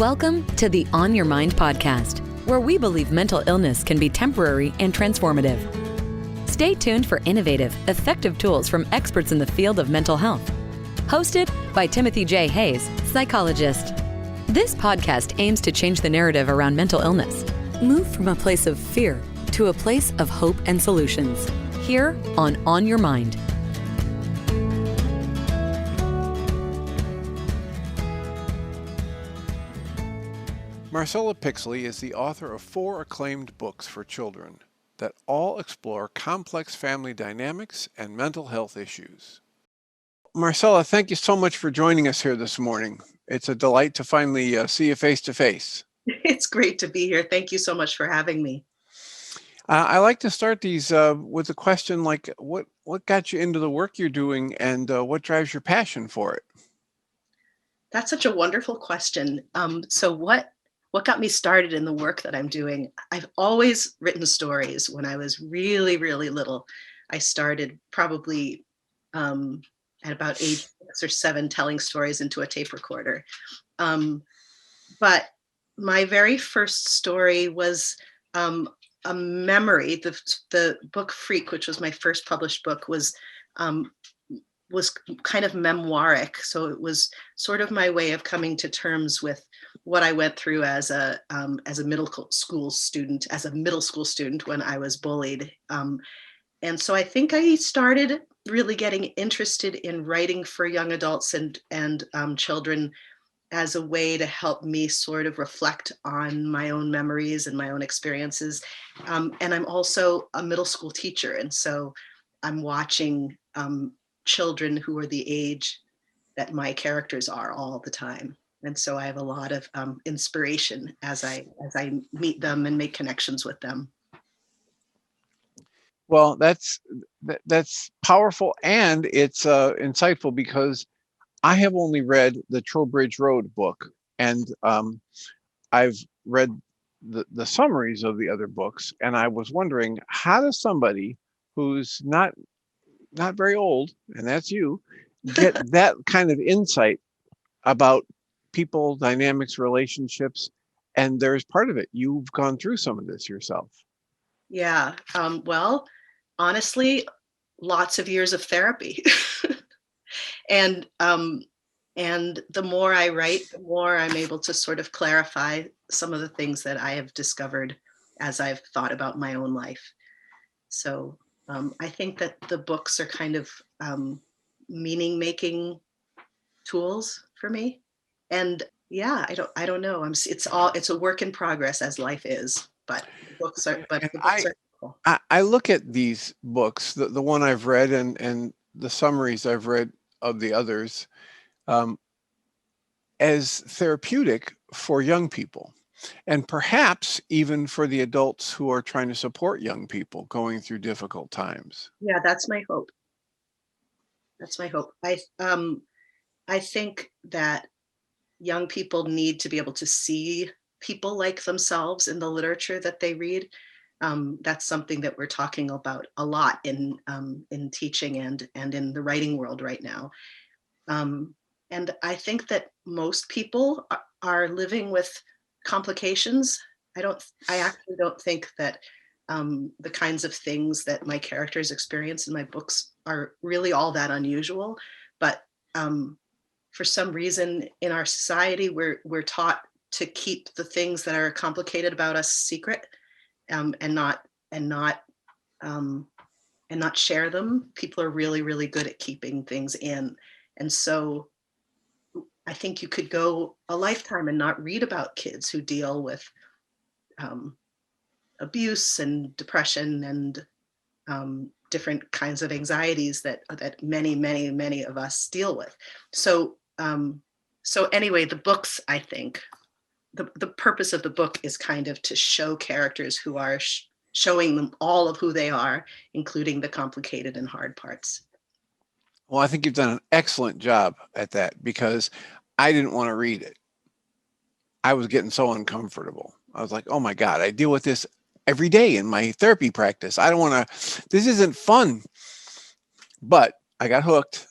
Welcome to the On Your Mind podcast, where we believe mental illness can be temporary and transformative. Stay tuned for innovative, effective tools from experts in the field of mental health. Hosted by Timothy J. Hayes, psychologist. This podcast aims to change the narrative around mental illness. Move from a place of fear to a place of hope and solutions. Here on Your Mind. Marcella Pixley is the author of 4 acclaimed books for children that all explore complex family dynamics and mental health issues. Marcella, thank you so much for joining us here this morning. It's a delight to finally see you face to face. It's great to be here. Thank you so much for having me. I like to start these with a question like, what got you into the work you're doing and what drives your passion for it? That's such a wonderful question. So what got me started in the work that I'm doing? I've always written stories when I was really, really little. I started probably at about age 6 or 7 telling stories into a tape recorder. But my very first story was a memory. The book Freak, which was my first published book, was kind of memoiric. So it was sort of my way of coming to terms with what I went through as a middle school student when I was bullied. And so I think I started really getting interested in writing for young adults and children as a way to help me sort of reflect on my own memories and my own experiences. And I'm also a middle school teacher. And so I'm watching children who are the age that my characters are all the time. And so I have a lot of inspiration as I meet them and make connections with them. Well, that's powerful and it's insightful because I have only read the Trowbridge Road book, and I've read the summaries of the other books, and I was wondering, how does somebody who's not very old, and that's you, get that kind of insight about people, dynamics, relationships? And there's part of it, you've gone through some of this yourself. Yeah. Well, honestly, lots of years of therapy. And the more I write, the more I'm able to sort of clarify some of the things that I have discovered as I've thought about my own life. So I think that the books are kind of meaning-making tools for me. And yeah, I don't know. It's a work in progress, as life is. But the books are cool. I look at these books, the one I've read and the summaries I've read of the others, as therapeutic for young people, and perhaps even for the adults who are trying to support young people going through difficult times. Yeah, that's my hope. I think that young people need to be able to see people like themselves in the literature that they read. That's something that we're talking about a lot in teaching and in the writing world right now. And I think that most people are living with complications. I actually don't think that the kinds of things that my characters experience in my books are really all that unusual. But for some reason in our society, we're taught to keep the things that are complicated about us secret, and not share them. People are really, really good at keeping things in. And so I think you could go a lifetime and not read about kids who deal with abuse and depression and different kinds of anxieties that many, many, many of us deal with. So anyway, the books, I think, the purpose of the book is kind of to show characters who are showing them all of who they are, including the complicated and hard parts. Well, I think you've done an excellent job at that because I didn't want to read it. I was getting so uncomfortable. I was like, oh my God, I deal with this every day in my therapy practice. I don't want to, this isn't fun. But I got hooked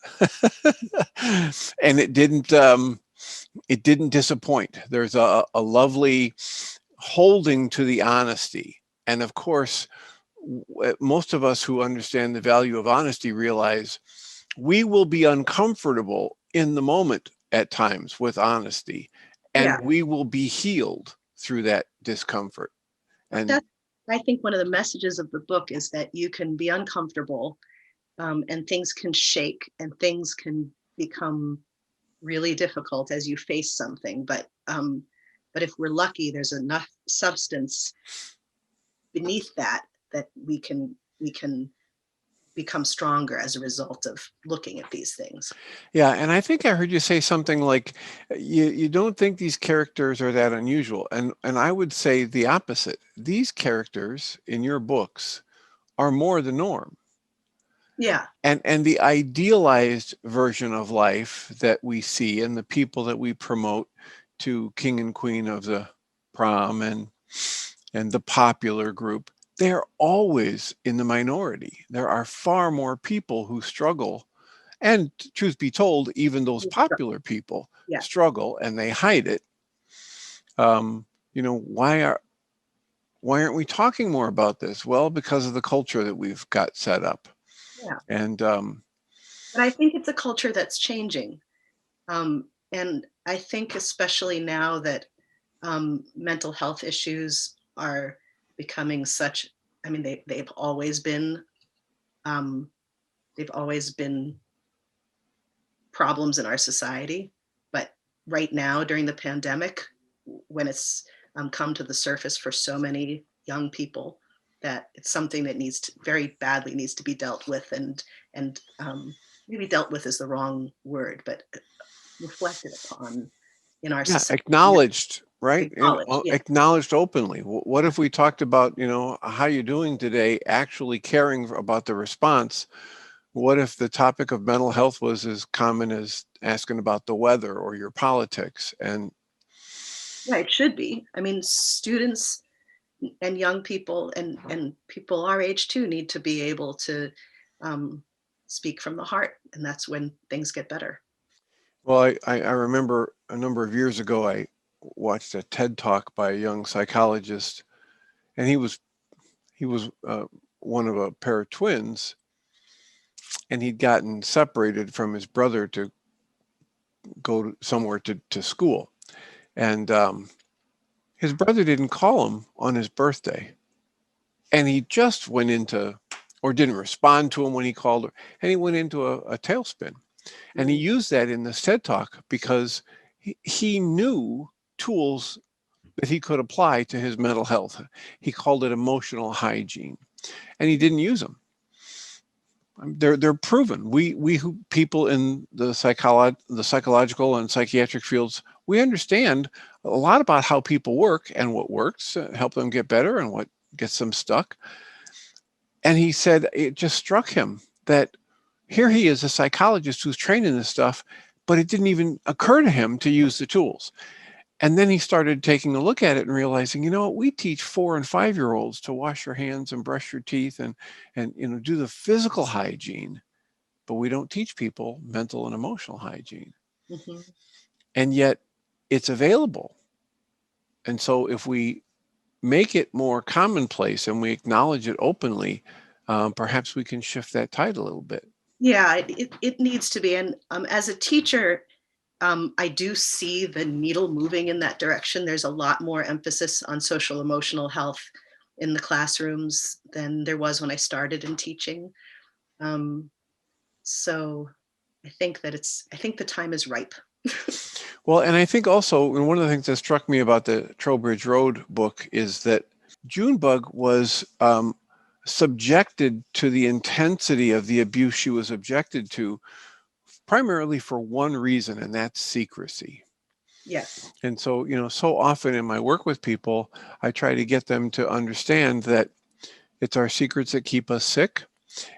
and it didn't it didn't disappoint. There's a lovely holding to the honesty. And of course, most of us who understand the value of honesty realize we will be uncomfortable in the moment at times with honesty, and Yeah, we will be healed through that discomfort. but And that's, I think one of the messages of the book is that you can be uncomfortable, and things can shake and things can become really difficult as you face something. But if we're lucky, there's enough substance beneath that that we can become stronger as a result of looking at these things. yeah, and I think I heard you say something like you don't think these characters are that unusual. And I would say the opposite. These characters in your books are more the norm. Yeah, And the idealized version of life that we see and the people that we promote to king and queen of the prom and the popular group, they're always in the minority. There are far more people who struggle. And truth be told, even those popular people yeah. struggle and they hide it. You know, why aren't we talking more about this? Well, because of the culture that we've got set up. Yeah, And but I think it's a culture that's changing. And I think especially now that mental health issues are becoming such, I mean, um, they've always been problems in our society. But right now, during the pandemic, when it's come to the surface for so many young people, that it's something that very badly needs to be dealt with, and maybe dealt with is the wrong word, but reflected upon in our yeah, society. acknowledged, right? And Acknowledged, yeah. acknowledged openly. What if we talked about, you know, how you doing today, actually caring about the response? What if the topic of mental health was as common as asking about the weather or your politics? And Yeah, it should be. I mean, students and young people and people our age too need to be able to um, speak from the heart, and that's when things get better. well, I remember a number of years ago, I watched a TED talk by a young psychologist, and he was one of a pair of twins, and he'd gotten separated from his brother to go somewhere to school. And his brother didn't call him on his birthday. And he just went into, or didn't respond to him when he called her, and he went into a tailspin. And he Mm. used that in this TED talk because he knew tools that he could apply to his mental health. He called it emotional hygiene, and he didn't use them. They're proven. We who people in the psychological and psychiatric fields, we understand a lot about how people work and what works, help them get better, and what gets them stuck. And he said it just struck him that here he is, a psychologist who's trained in this stuff, but it didn't even occur to him to use the tools. And then he started taking a look at it and realizing, you know what, we teach 4 and 5-year-olds to wash your hands and brush your teeth and you know, do the physical hygiene, but we don't teach people mental and emotional hygiene. Mhm. And yet it's available. And so if we make it more commonplace and we acknowledge it openly, perhaps we can shift that tide a little bit. Yeah, it needs to be. And as a teacher, I do see the needle moving in that direction. There's a lot more emphasis on social emotional health in the classrooms than there was when I started in teaching. Um, so I think the time is ripe. Well, and I think also, and one of the things that struck me about the Trowbridge Road book is that Junebug was subjected to the intensity of the abuse she was subjected to primarily for one reason, and that's secrecy. Yes. And so, you know, so often in my work with people, I try to get them to understand that it's our secrets that keep us sick,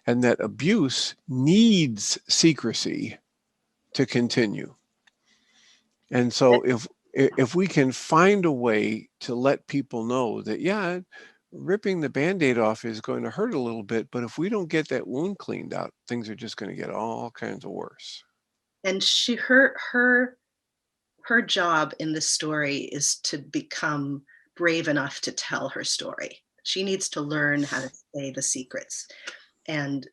and that abuse needs secrecy to continue. And so if we can find a way to let people know that, yeah, ripping the Band-Aid off is going to hurt a little bit, but if we don't get that wound cleaned out, things are just going to get all kinds of worse. And her her job in this story is to become brave enough to tell her story. She needs to learn how to say the secrets. And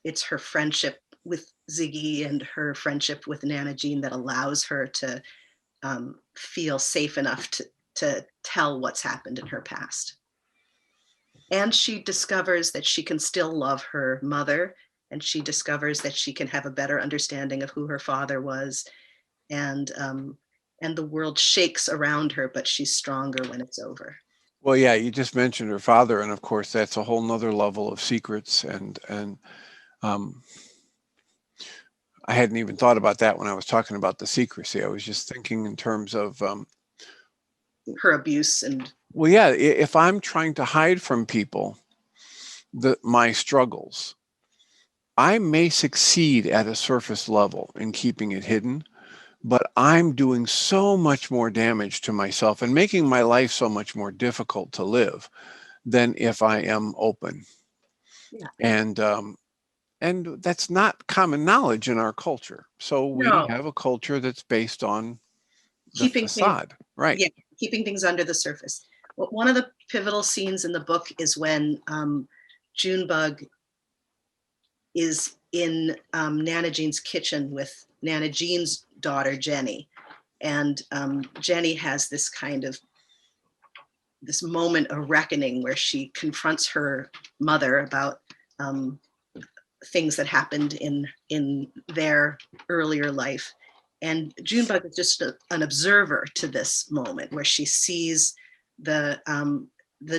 it's her friendship with Ziggy and her friendship with Nana Jean that allows her to feel safe enough to tell what's happened in her past. And she discovers that she can still love her mother, and she discovers that she can have a better understanding of who her father was. And the world shakes around her, but she's stronger when it's over. Well, yeah, you just mentioned her father, and of course, that's a whole nother level of secrets. And I hadn't even thought about that when I was talking about the secrecy. I was just thinking in terms of her abuse and. Well, yeah, if I'm trying to hide from people my struggles, I may succeed at a surface level in keeping it hidden, but I'm doing so much more damage to myself and making my life so much more difficult to live than if I am open. Yeah. And that's not common knowledge in our culture. So we No. have a culture that's based on the Keeping facade, things, right? Yeah, keeping things under the surface. One of the pivotal scenes in the book is when Junebug is in Nana Jean's kitchen with Nana Jean's daughter, Jenny. And Jenny has this moment of reckoning where she confronts her mother about things that happened in their earlier life. And Junebug is just an observer to this moment where she sees the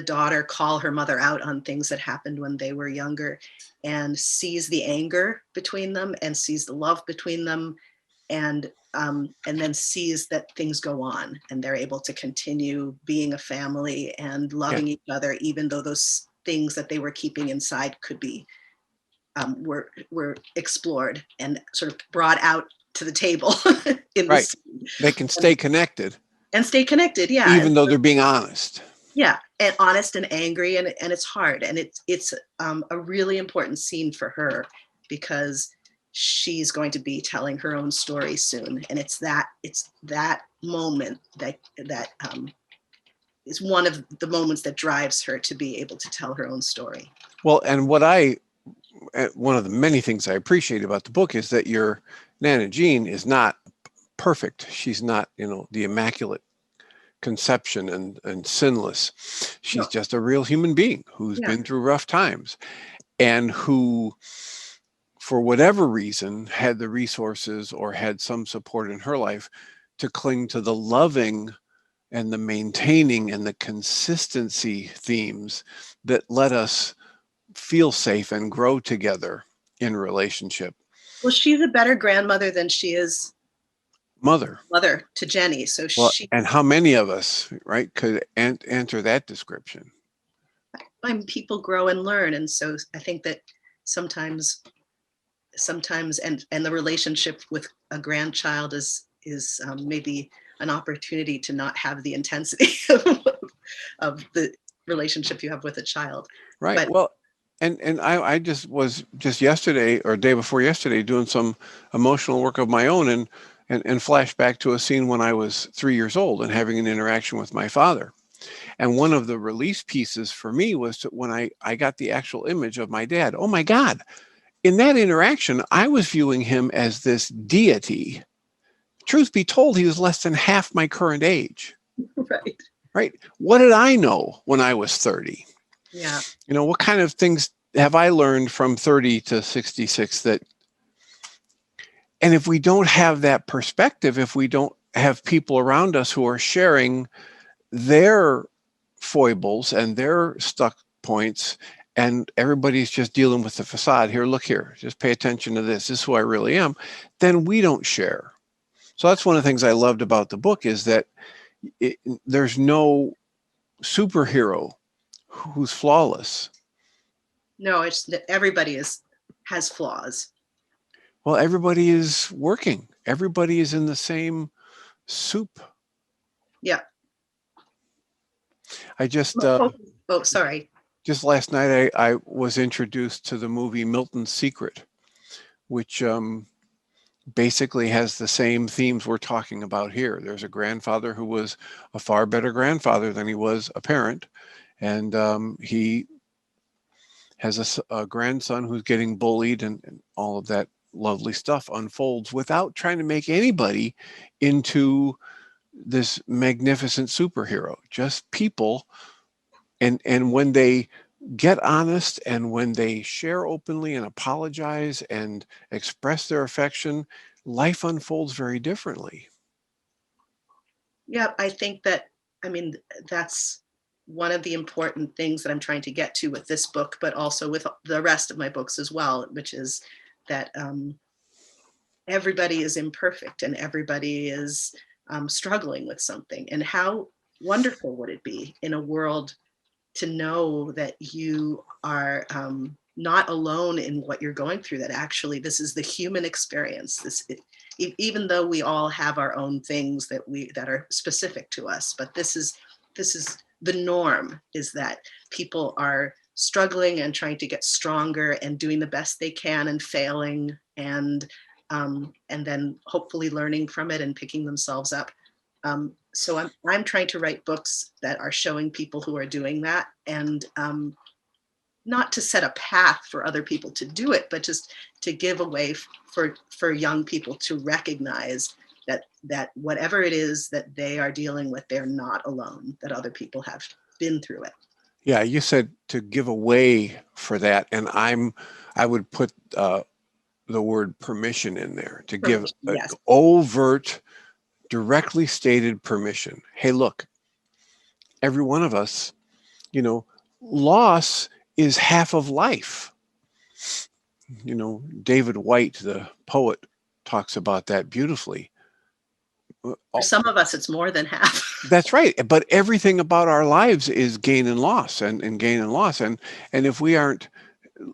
daughter call her mother out on things that happened when they were younger, and sees the anger between them and sees the love between them, and then sees that things go on and they're able to continue being a family and loving each other, even though those things that they were keeping inside could be were explored and sort of brought out to the table. Right. They can stay connected. And stay connected, yeah. Even though they're being honest. Yeah, and honest and angry, and it's hard. And it's a really important scene for her because she's going to be telling her own story soon. And it's that moment that is one of the moments that drives her to be able to tell her own story. Well, and one of the many things I appreciate about the book is that your Nana Jean is not perfect. She's not, the immaculate conception and sinless. She's just a real human being who's been through rough times and who, for whatever reason, had the resources or had some support in her life to cling to the loving and the maintaining and the consistency themes that let us feel safe and grow together in relationship. Well, she's a better grandmother than she is mother to Jenny. So and how many of us, right, could enter that description? People grow and learn, and so I think that sometimes and the relationship with a grandchild is maybe an opportunity to not have the intensity of the relationship you have with a child. Right. But, well, and I just was yesterday or day before yesterday doing some emotional work of my own and flashed back to a scene when I was 3 years old and having an interaction with my father. And one of the release pieces for me was when I got the actual image of my dad. Oh my God. In that interaction, I was viewing him as this deity. Truth be told, he was less than half my current age. Right. Right. What did I know when I was 30? Yeah. What kind of things have I learned from 30 to 66 and if we don't have that perspective, if we don't have people around us who are sharing their foibles and their stuck points, and everybody's just dealing with the facade, here, look here, just pay attention to this is who I really am, then we don't share. So that's one of the things I loved about the book is that there's no superhero who's flawless. No, it's that everybody has flaws. Well, everybody is working. Everybody is in the same soup. Yeah. I just sorry. Just last night I was introduced to the movie Milton's Secret, which basically has the same themes we're talking about here. There's a grandfather who was a far better grandfather than he was a parent, and he has a grandson who's getting bullied, and all of that lovely stuff unfolds without trying to make anybody into this magnificent superhero, just people. And when they get honest and when they share openly and apologize and express their affection, life unfolds very differently. Yeah, I think that, I mean, that's one of the important things that I'm trying to get to with this book, but also with the rest of my books as well, which is that everybody is imperfect and everybody is struggling with something. And how wonderful would it be in a world to know that you are not alone in what you're going through, that actually this is the human experience. Even though we all have our own things that are specific to us, but this is the norm, is that people are struggling and trying to get stronger and doing the best they can and failing, and then hopefully learning from it and picking themselves up. So I'm trying to write books that are showing people who are doing that, and not to set a path for other people to do it, but just to give a way for young people to recognize that whatever it is that they are dealing with, they're not alone, that other people have been through it. Yeah, you said to give a way for that, and I would put the word permission in there, to give Yes. overt, directly stated permission. Hey, look, every one of us, loss is half of life. David White, the poet, talks about that beautifully. For some of us, it's more than half. That's right. But everything about our lives is gain and loss, and gain and loss. And if we aren't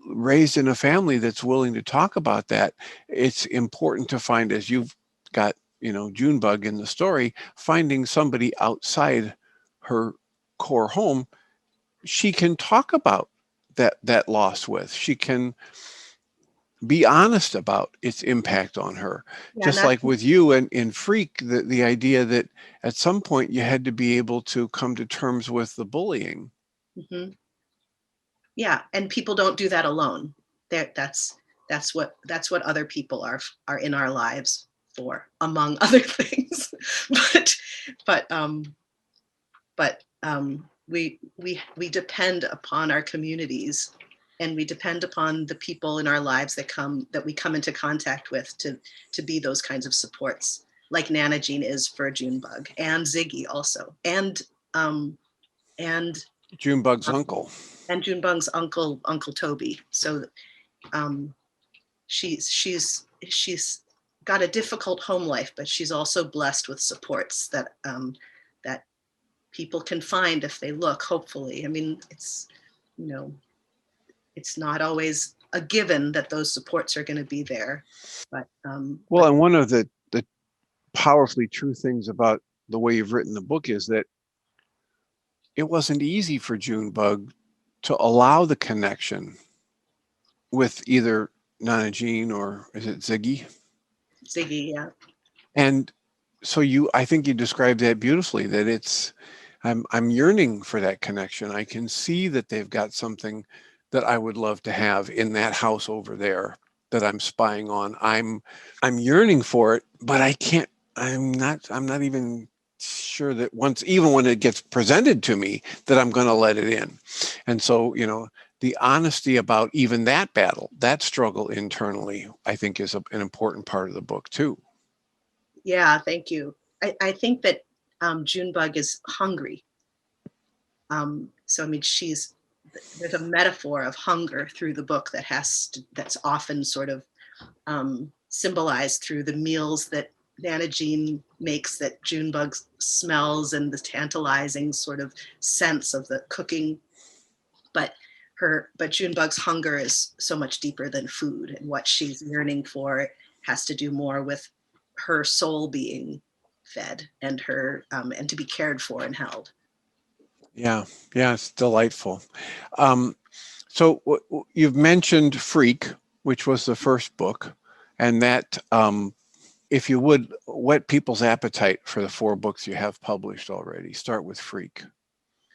raised in a family that's willing to talk about that, it's important to find, as you've got, Junebug in the story, finding somebody outside her core home she can talk about that loss with. She can be honest about its impact on her. Yeah, Just like with you and in Freak, the idea that at some point you had to be able to come to terms with the bullying. Mm-hmm. Yeah, and people don't do that alone. That's what other people are in our lives for, among other things. but we depend upon our communities, and we depend upon the people in our lives that we come into contact with to be those kinds of supports, like Nana Jean is for Junebug, and Ziggy also, and Junebug's uncle. And Junebug's uncle Toby. So she's got a difficult home life, but she's also blessed with supports that that people can find if they look, hopefully. I mean, it's not always a given that those supports are going to be there, but and one of the powerfully true things about the way you've written the book is that it wasn't easy for Junebug to allow the connection with either Nana Jean, or is it Ziggy? Ziggy, yeah. And so I think you described that beautifully, that I'm yearning for that connection. I can see that they've got something that I would love to have in that house over there that I'm spying on. I'm yearning for it, but I can't, I'm not even sure that even when it gets presented to me, that I'm going to let it in. And so, the honesty about even that battle, that struggle internally, I think is an important part of the book too. Yeah, thank you. I think that Junebug is hungry. So I mean, there's a metaphor of hunger through the book that's often sort of symbolized through the meals that Nana Jean makes, that Junebug smells, and the tantalizing sort of sense of the cooking. But Junebug's hunger is so much deeper than food, and what she's yearning for has to do more with her soul being fed, and her and to be cared for and held. Yeah, it's delightful. So you've mentioned Freak, which was the first book, and that if you would, whet people's appetite for the 4 books you have published already. Start with Freak.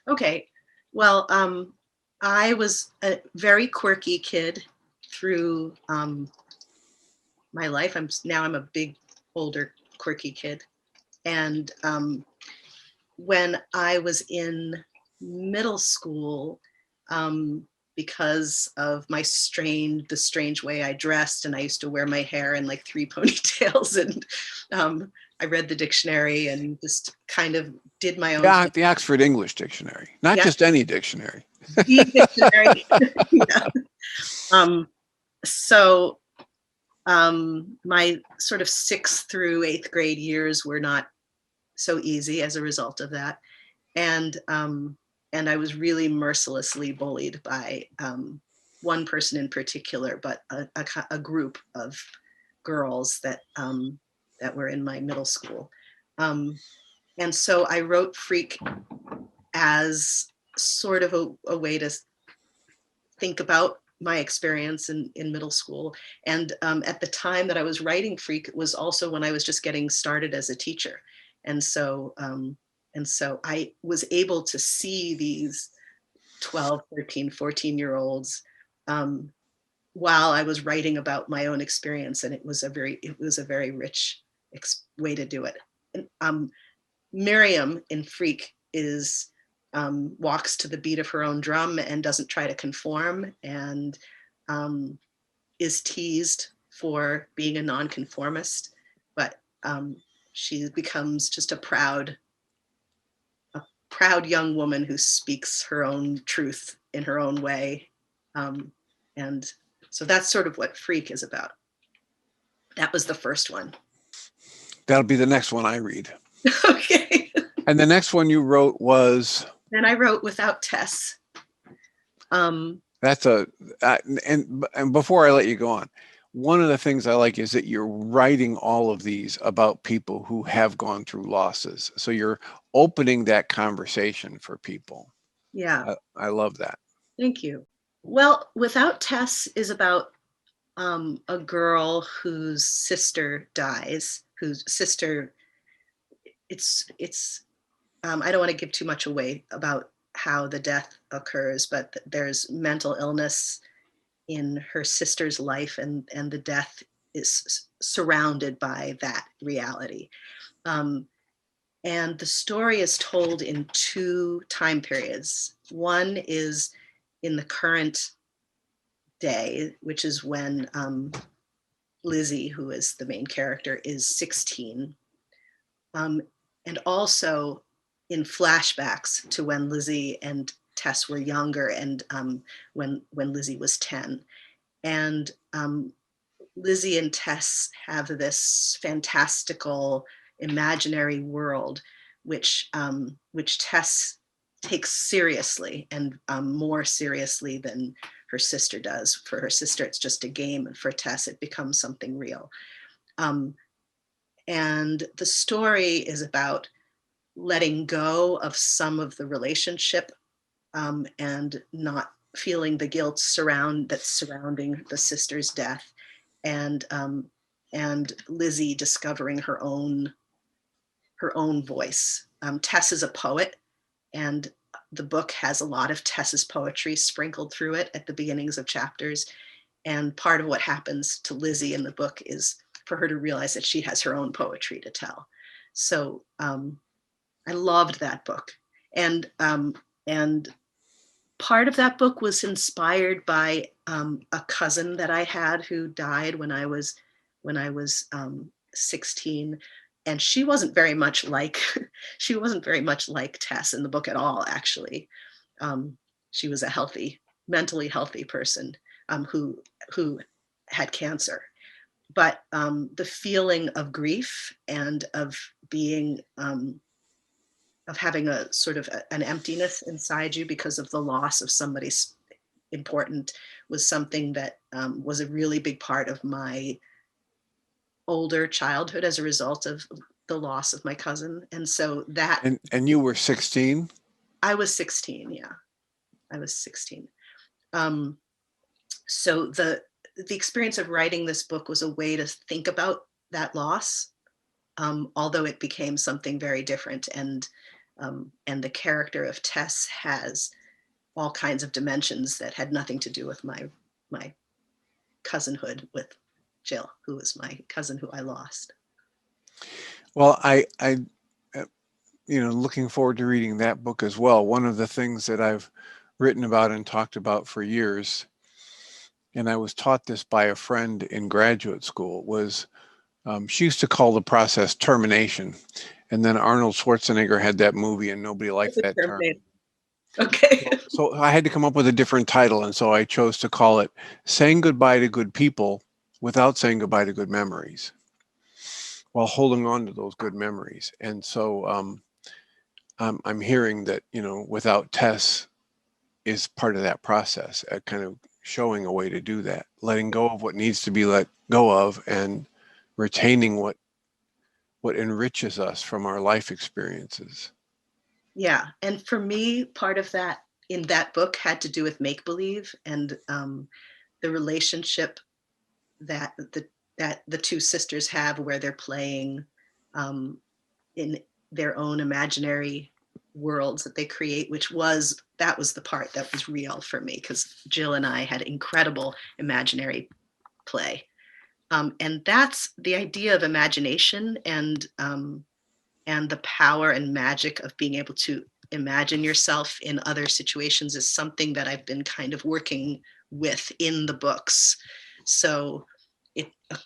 Okay. Well, I was a very quirky kid through my life. I'm a big, older, quirky kid. And when I was in middle school, because of the strange way I dressed, and I used to wear my hair in like 3 ponytails, and I read the dictionary and just kind of did my own Yeah, the Oxford English Dictionary, not just any dictionary. the dictionary. Yeah. So my sort of 6th through 8th grade years were not so easy as a result of that. And I was really mercilessly bullied by one person in particular, but a group of girls that were in my middle school. And so I wrote Freak as sort of a way to think about my experience in middle school. And at the time that I was writing Freak, it was also when I was just getting started as a teacher. And so I was able to see these 12, 13, 14-year-olds while I was writing about my own experience. And it was a very rich way to do it. And, Miriam in Freak is walks to the beat of her own drum and doesn't try to conform, and is teased for being a nonconformist, but she becomes just a proud young woman who speaks her own truth in her own way. And so that's sort of what Freak is about. That was the first one. That'll be the next one I read. Okay. And the next one you wrote was? Then I wrote Without Tess. That's and before I let you go on, one of the things I like is that you're writing all of these about people who have gone through losses. So you're opening that conversation for people. Yeah. I love that. Thank you. Well, Without Tess is about a girl whose sister dies, I don't want to give too much away about how the death occurs, but there's mental illness in her sister's life, and the death is surrounded by that reality. And the story is told in 2 time periods. One is in the current day, which is when Lizzie, who is the main character, is 16. And also in flashbacks to when Lizzie and Tess were younger, and when Lizzie was 10. And Lizzie and Tess have this fantastical imaginary world, which Tess takes seriously, and more seriously than her sister does. For her sister, it's just a game, and for Tess, it becomes something real. And the story is about letting go of some of the relationship, and not feeling the guilt that's surrounding the sister's death, and Lizzie discovering her own voice. Tess is a poet, and the book has a lot of Tess's poetry sprinkled through it at the beginnings of chapters. And part of what happens to Lizzie in the book is for her to realize that she has her own poetry to tell. So I loved that book. And part of that book was inspired by a cousin that I had who died when I was 16. And she wasn't very much like Tess in the book at all, actually. She was a mentally healthy person who had cancer. But the feeling of grief and of being of having a sort of an emptiness inside you because of the loss of somebody important was something that was a really big part of my older childhood as a result of the loss of my cousin. And so that... And you were 16? I was 16, yeah. I was 16. So the experience of writing this book was a way to think about loss, although it became something very different. And the character of Tess has all kinds of dimensions that had nothing to do with my cousinhood with Jill, who was my cousin who I lost. Well, I looking forward to reading that book as well. One of the things that I've written about and talked about for years, and I was taught this by a friend in graduate school, was she used to call the process termination. And then Arnold Schwarzenegger had that movie and nobody liked that term. Okay. So I had to come up with a different title. And so I chose to call it Saying Goodbye to Good People Without Saying Goodbye to Good Memories, while holding on to those good memories. And so I'm hearing that, without Tess is part of that process, kind of showing a way to do that, letting go of what needs to be let go of and retaining what enriches us from our life experiences. Yeah. And for me, part of that in that book had to do with make-believe and the relationship that the two sisters have, where they're playing in their own imaginary worlds that they create, that was the part that was real for me, because Jill and I had incredible imaginary play. And that's the idea of imagination and the power and magic of being able to imagine yourself in other situations is something that I've been kind of working with in the books. So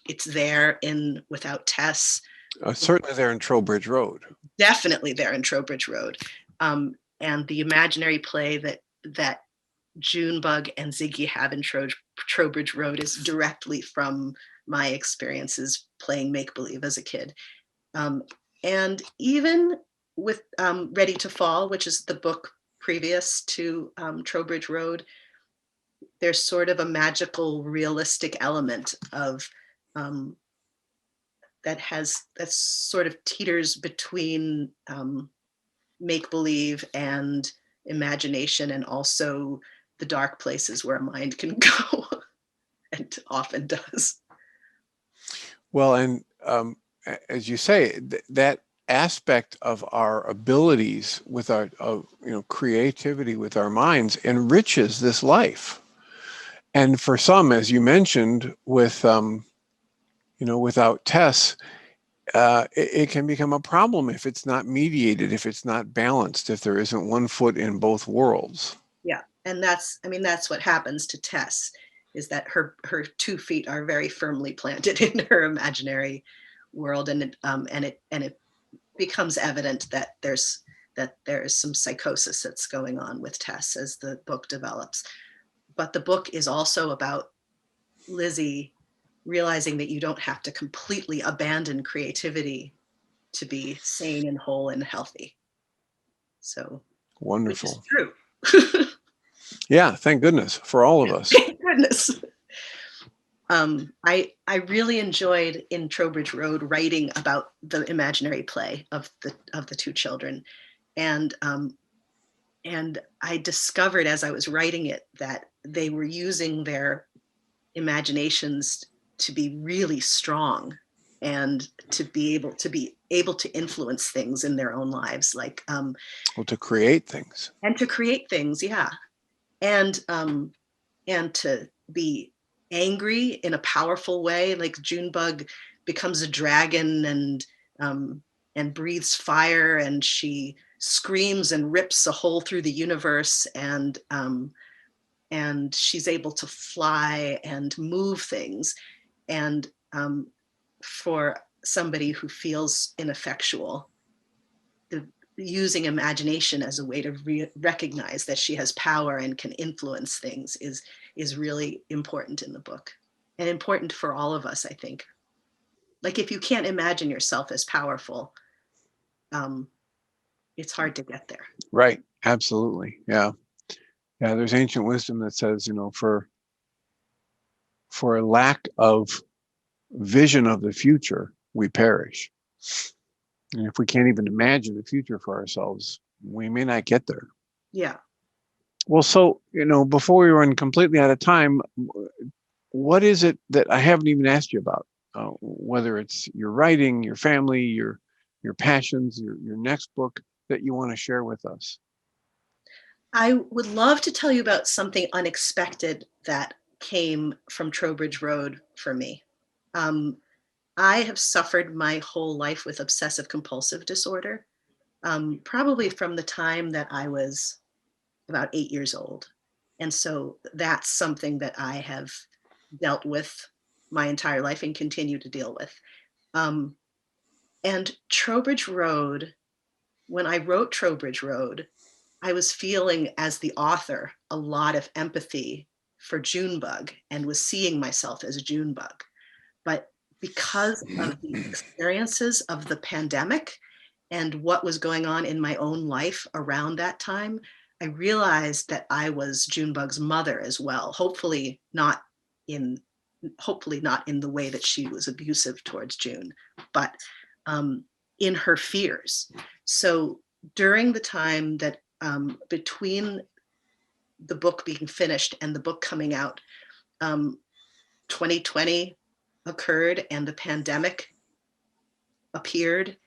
it's there in Without Tess. Certainly there in Trowbridge Road. Definitely there in Trowbridge Road. And the imaginary play that Junebug and Ziggy have in Trowbridge Road is directly from my experiences playing make-believe as a kid. And even with Ready to Fall, which is the book previous to Trowbridge Road, there's sort of a magical, realistic element of that sort of teeters between make-believe and imagination, and also the dark places where a mind can go and often does. Well, and as you say, that aspect of our abilities with our creativity with our minds enriches this life. And for some, as you mentioned, with without Tess, it can become a problem if it's not mediated, if it's not balanced, if there isn't one foot in both worlds. Yeah, and that's what happens to Tess, is that her 2 feet are very firmly planted in her imaginary world, and it becomes evident that there's some psychosis that's going on with Tess as the book develops. But the book is also about Lizzie realizing that you don't have to completely abandon creativity to be sane and whole and healthy. So wonderful. Which is true. Yeah, thank goodness for all of us. Thank goodness. I really enjoyed in Trowbridge Road writing about the imaginary play of the 2 children, and I discovered as I was writing it that they were using their imaginations to be really strong and to be able to influence things in their own lives, like to create things. And to create things, yeah, and to be angry in a powerful way, like Junebug becomes a dragon and breathes fire, and she screams and rips a hole through the universe, and she's able to fly and move things. And for somebody who feels ineffectual, using imagination as a way to recognize that she has power and can influence things is really important in the book, and important for all of us, I think. Like, if you can't imagine yourself as powerful, it's hard to get there. Right. Absolutely. Yeah. Yeah. There's ancient wisdom that says, for a lack of vision of the future, we perish. And if we can't even imagine the future for ourselves, we may not get there. Yeah. Well, so, before we run completely out of time, what is it that I haven't even asked you about? whether it's your writing, your family, your passions, your next book that you want to share with us. I would love to tell you about something unexpected that came from Trowbridge Road for me. Um, I have suffered my whole life with obsessive compulsive disorder, probably from the time that I was about 8 years old. And so that's something that I have dealt with my entire life and continue to deal with. Um, and Trowbridge Road, when I wrote Trowbridge Road, I was feeling, as the author, a lot of empathy for Junebug and was seeing myself as a Junebug. But because of the experiences of the pandemic and what was going on in my own life around that time, I realized that I was Junebug's mother as well. In hopefully not in the way that she was abusive towards June, but in her fears. So during the time that between the book being finished and the book coming out, 2020 occurred and the pandemic appeared,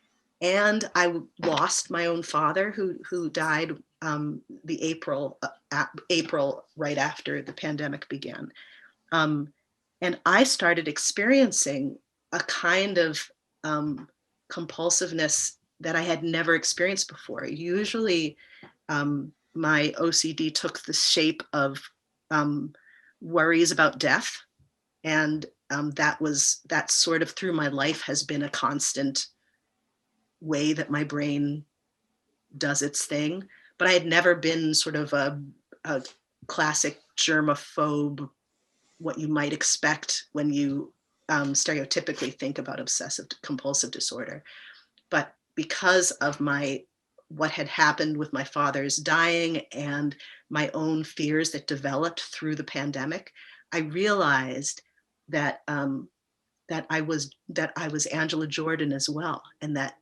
and I lost my own father who died the April right after the pandemic began. And I started experiencing a kind of compulsiveness that I had never experienced before. Usually, my OCD took the shape of worries about death, and that sort of through my life has been a constant way that my brain does its thing. But I had never been sort of a classic germaphobe, what you might expect when you stereotypically think about obsessive compulsive disorder. But because of what had happened with my father's dying and my own fears that developed through the pandemic, I realized that that I was Angela Jordan as well, and that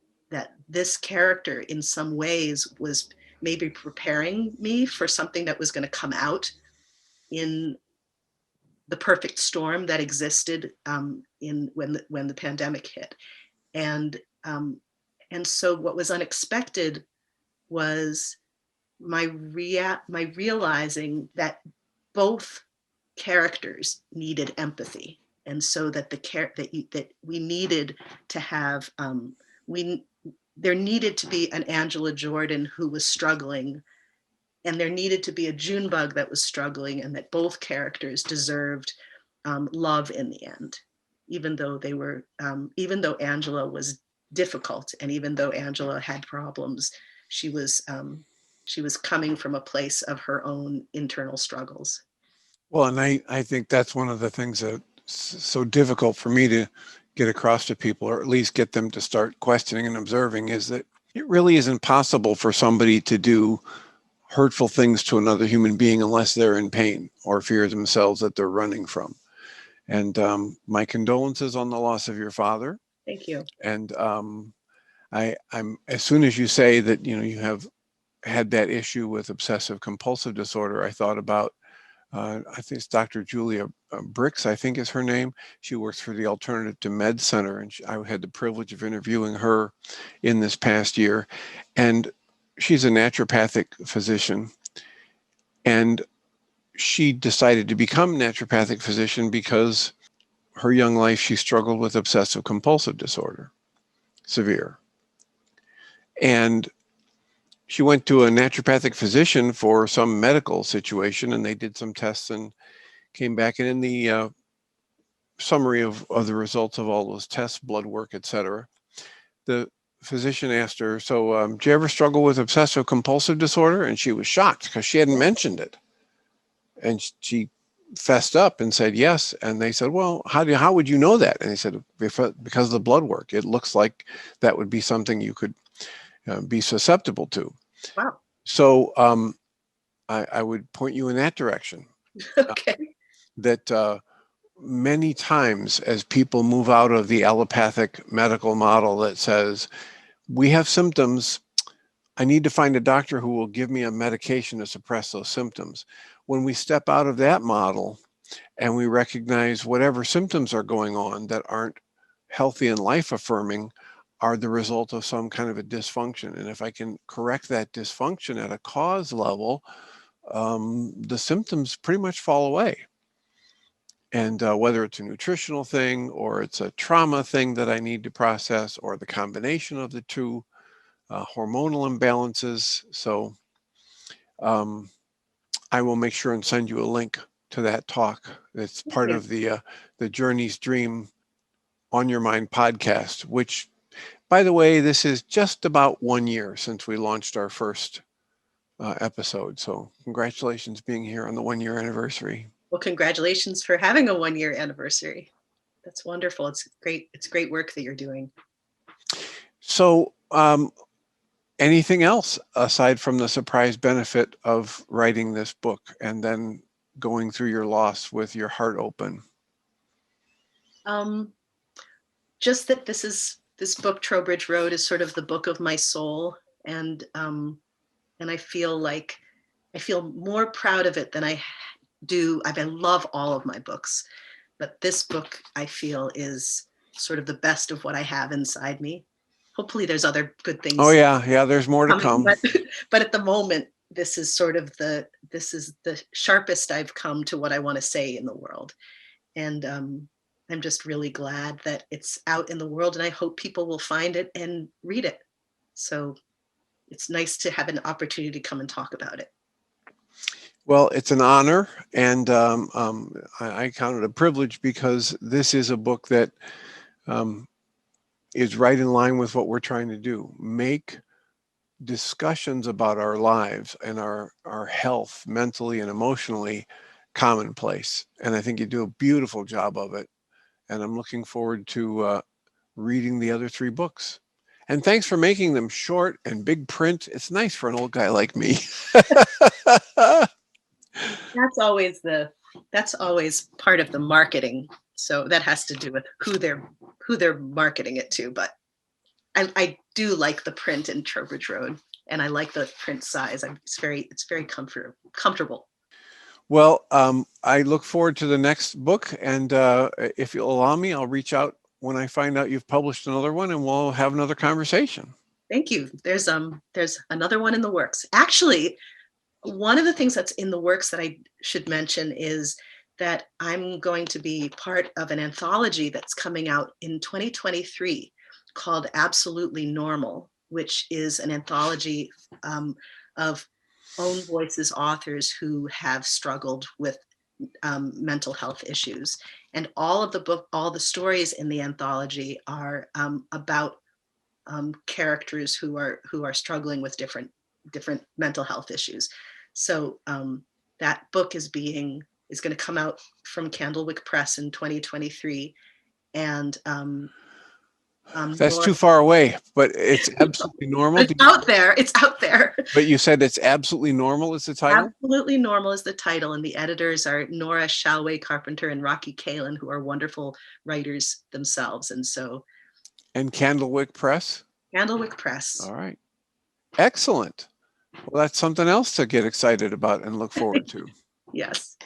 this character in some ways was maybe preparing me for something that was going to come out in the perfect storm that existed when the pandemic hit. And and so what was unexpected was my realizing that both characters needed empathy, and so that that we needed to have we there needed to be an Angela Jordan who was struggling, and there needed to be a Junebug that was struggling, and that both characters deserved love in the end, even though even though Angela was difficult, and even though Angela had problems, she was coming from a place of her own internal struggles. Well, and I think that's one of the things that's so difficult for me to get across to people, or at least get them to start questioning and observing, is that it really isn't possible for somebody to do hurtful things to another human being unless they're in pain or fear themselves that they're running from. And my condolences on the loss of your father. Thank you. And I'm as soon as you say that you have had that issue with obsessive compulsive disorder, I thought about I think it's Dr. Julia Bricks, I think is her name. She works for the Alternative to Med Center, and I had the privilege of interviewing her in this past year. And she's a naturopathic physician, and she decided to become a naturopathic physician because her young life she struggled with obsessive compulsive disorder, severe. And she went to a naturopathic physician for some medical situation, and they did some tests and came back. And in the summary of the results of all those tests, blood work, etc., the physician asked her, so do you ever struggle with obsessive compulsive disorder? And she was shocked because she hadn't mentioned it. And she fessed up and said yes. And they said, well, how would you know that? And he said, because of the blood work. It looks like that would be something you could be susceptible to. Wow. So I would point you in that direction. Okay. That many times as people move out of the allopathic medical model that says, we have symptoms, I need to find a doctor who will give me a medication to suppress those symptoms. When we step out of that model and we recognize whatever symptoms are going on that aren't healthy and life affirming are the result of some kind of a dysfunction. And if I can correct that dysfunction at a cause level, the symptoms pretty much fall away. And whether it's a nutritional thing or it's a trauma thing that I need to process, or the combination of the two, hormonal imbalances. So I will make sure and send you a link to that talk. It's part of the Journey's Dream On Your Mind podcast, which, by the way, this is just about 1 year since we launched our first episode. So congratulations being here on the 1 year anniversary. Well, congratulations for having a 1 year anniversary. That's wonderful. It's great. It's great work that you're doing. So anything else aside from the surprise benefit of writing this book and then going through your loss with your heart open? Just that this book, Trowbridge Road, is sort of the book of my soul. And I feel more proud of it than I do. I love all of my books, but this book I feel is sort of the best of what I have inside me. Hopefully there's other good things. Oh yeah, there's more to come. But at the moment, this is the sharpest I've come to what I want to say in the world. And I'm just really glad that it's out in the world, and I hope people will find it and read it. So it's nice to have an opportunity to come and talk about it. Well, it's an honor, and I count it a privilege, because this is a book that is right in line with what we're trying to do: make discussions about our lives and our health, mentally and emotionally, commonplace. And I think you do a beautiful job of it. And I'm looking forward to reading the other 3 books. And thanks for making them short and big print. It's nice for an old guy like me. That's always part of the marketing. So that has to do with who they're marketing it to. But I do like the print in Trowbridge Road, and I like the print size. It's very comfortable. Well, I look forward to the next book, and if you'll allow me, I'll reach out when I find out you've published another one, and we'll have another conversation. Thank you. There's another one in the works. Actually, one of the things that's in the works that I should mention is that I'm going to be part of an anthology that's coming out in 2023 called Absolutely Normal, which is an anthology of own voices authors who have struggled with mental health issues. And all the stories in the anthology are about characters who are struggling with different mental health issues. So that book is going to come out from Candlewick Press in 2023, and that's too far away, but it's Absolutely Normal. It's out there. It's out there. But you said it's Absolutely Normal is the title? Absolutely Normal is the title, and the editors are Nora Shalway Carpenter and Rocky Kalin, who are wonderful writers themselves. And Candlewick Press? Candlewick Press. All right. Excellent. Well, that's something else to get excited about and look forward to. Yes.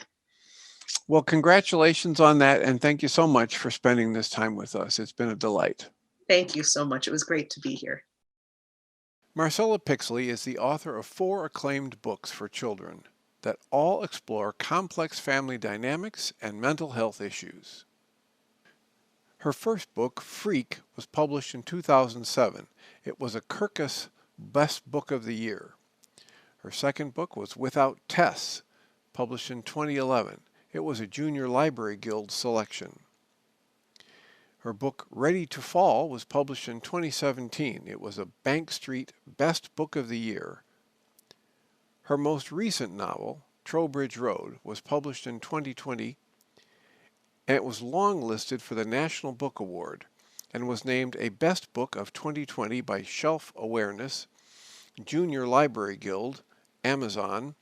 Well, congratulations on that, and thank you so much for spending this time with us. It's been a delight. Thank you so much. It was great to be here. Marcella Pixley is the author of 4 acclaimed books for children that all explore complex family dynamics and mental health issues. Her first book, Freak, was published in 2007. It was a Kirkus Best Book of the Year. Her second book was Without Tess, published in 2011. It was a Junior Library Guild selection. Her book, Ready to Fall, was published in 2017. It was a Bank Street Best Book of the Year. Her most recent novel, Trowbridge Road, was published in 2020, and it was longlisted for the National Book Award and was named a Best Book of 2020 by Shelf Awareness, Junior Library Guild, Amazon,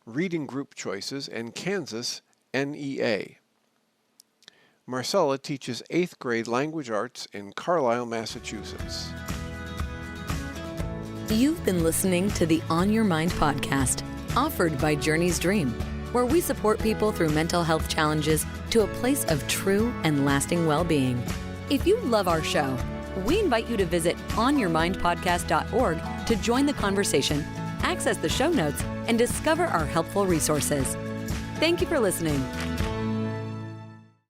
Reading Group Choices, and Kansas NEA. Marcella teaches 8th grade language arts in Carlisle, Massachusetts. You've been listening to the On Your Mind podcast, offered by Journey's Dream, where we support people through mental health challenges to a place of true and lasting well-being. If you love our show, we invite you to visit onyourmindpodcast.org to join the conversation, access the show notes, and discover our helpful resources. Thank you for listening.